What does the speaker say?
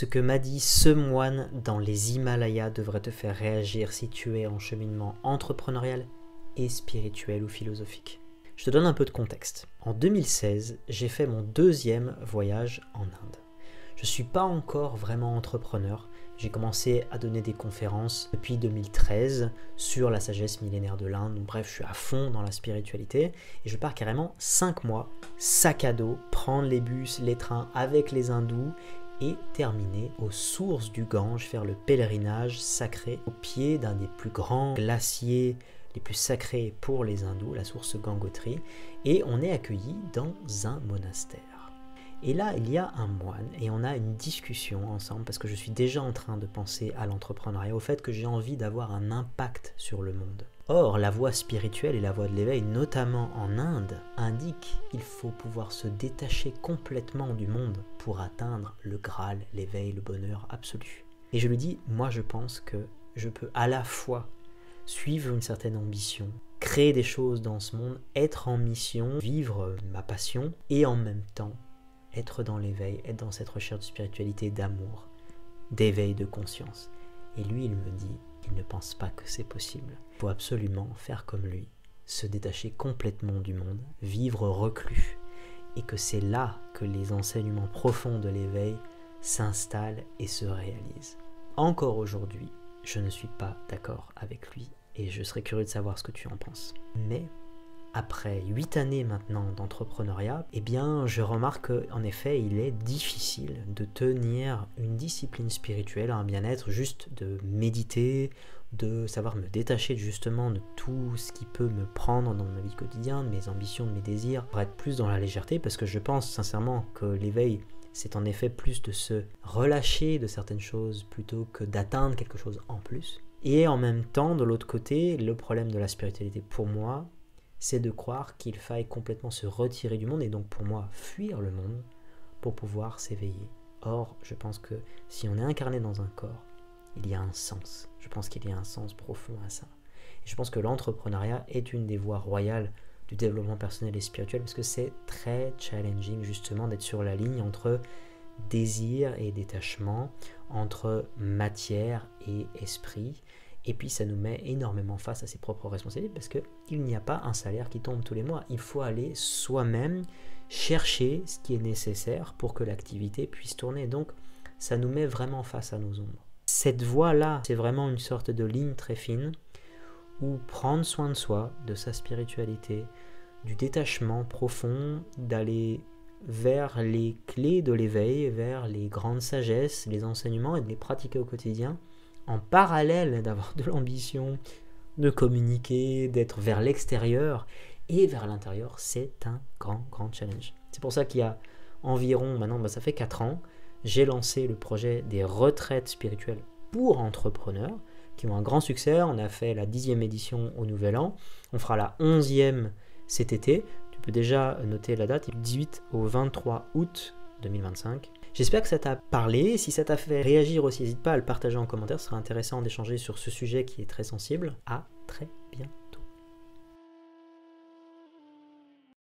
Ce que m'a dit ce moine dans les Himalayas devrait te faire réagir si tu es en cheminement entrepreneurial et spirituel ou philosophique. Je te donne un peu de contexte. En 2016, j'ai fait mon deuxième voyage en Inde. Je ne suis pas encore vraiment entrepreneur. J'ai commencé à donner des conférences depuis 2013 sur la sagesse millénaire de l'Inde. Bref, je suis à fond dans la spiritualité et je pars carrément 5 mois, sac à dos, prendre les bus, les trains avec les hindous et terminer aux sources du Gange, faire le pèlerinage sacré au pied d'un des plus grands glaciers les plus sacrés pour les hindous, la source Gangotri, et on est accueilli dans un monastère. Et là, il y a un moine et on a une discussion ensemble parce que je suis déjà en train de penser à l'entrepreneuriat, au fait que j'ai envie d'avoir un impact sur le monde. Or, la voie spirituelle et la voie de l'éveil, notamment en Inde, indiquent qu'il faut pouvoir se détacher complètement du monde pour atteindre le Graal, l'éveil, le bonheur absolu. Et je lui dis, moi je pense que je peux à la fois suivre une certaine ambition, créer des choses dans ce monde, être en mission, vivre ma passion et en même temps être dans l'éveil, être dans cette recherche de spiritualité, d'amour, d'éveil de conscience. Et lui, il me dit qu'il ne pense pas que c'est possible. Il faut absolument faire comme lui, se détacher complètement du monde, vivre reclus, et que c'est là que les enseignements profonds de l'éveil s'installent et se réalisent. Encore aujourd'hui, je ne suis pas d'accord avec lui, et je serais curieux de savoir ce que tu en penses. Mais après 8 années maintenant d'entrepreneuriat, eh bien, je remarque qu'en effet, il est difficile de tenir une discipline spirituelle, un bien-être, juste de méditer, de savoir me détacher justement de tout ce qui peut me prendre dans ma vie quotidienne, de mes ambitions, de mes désirs, pour être plus dans la légèreté, parce que je pense sincèrement que l'éveil, c'est en effet plus de se relâcher de certaines choses plutôt que d'atteindre quelque chose en plus. Et en même temps, de l'autre côté, le problème de la spiritualité pour moi, c'est de croire qu'il faille complètement se retirer du monde et donc pour moi fuir le monde pour pouvoir s'éveiller. Or, je pense que si on est incarné dans un corps, il y a un sens. Je pense qu'il y a un sens profond à ça. Et je pense que l'entrepreneuriat est une des voies royales du développement personnel et spirituel parce que c'est très challenging justement d'être sur la ligne entre désir et détachement, entre matière et esprit. Et puis ça nous met énormément face à ses propres responsabilités parce qu'il n'y a pas un salaire qui tombe tous les mois. Il faut aller soi-même chercher ce qui est nécessaire pour que l'activité puisse tourner. Donc ça nous met vraiment face à nos ombres. Cette voie-là, c'est vraiment une sorte de ligne très fine où prendre soin de soi, de sa spiritualité, du détachement profond, d'aller vers les clés de l'éveil, vers les grandes sagesses, les enseignements et de les pratiquer au quotidien, en parallèle d'avoir de l'ambition, de communiquer, d'être vers l'extérieur et vers l'intérieur, c'est un grand challenge. C'est pour ça qu'il y a environ, maintenant ça fait 4 ans, j'ai lancé le projet des retraites spirituelles pour entrepreneurs qui ont un grand succès. On a fait la 10e édition au Nouvel An, on fera la 11e cet été. Tu peux déjà noter la date, du 18 au 23 août 2025. J'espère que ça t'a parlé. Si ça t'a fait réagir aussi, n'hésite pas à le partager en commentaire. Ce sera intéressant d'échanger sur ce sujet qui est très sensible. À très bientôt.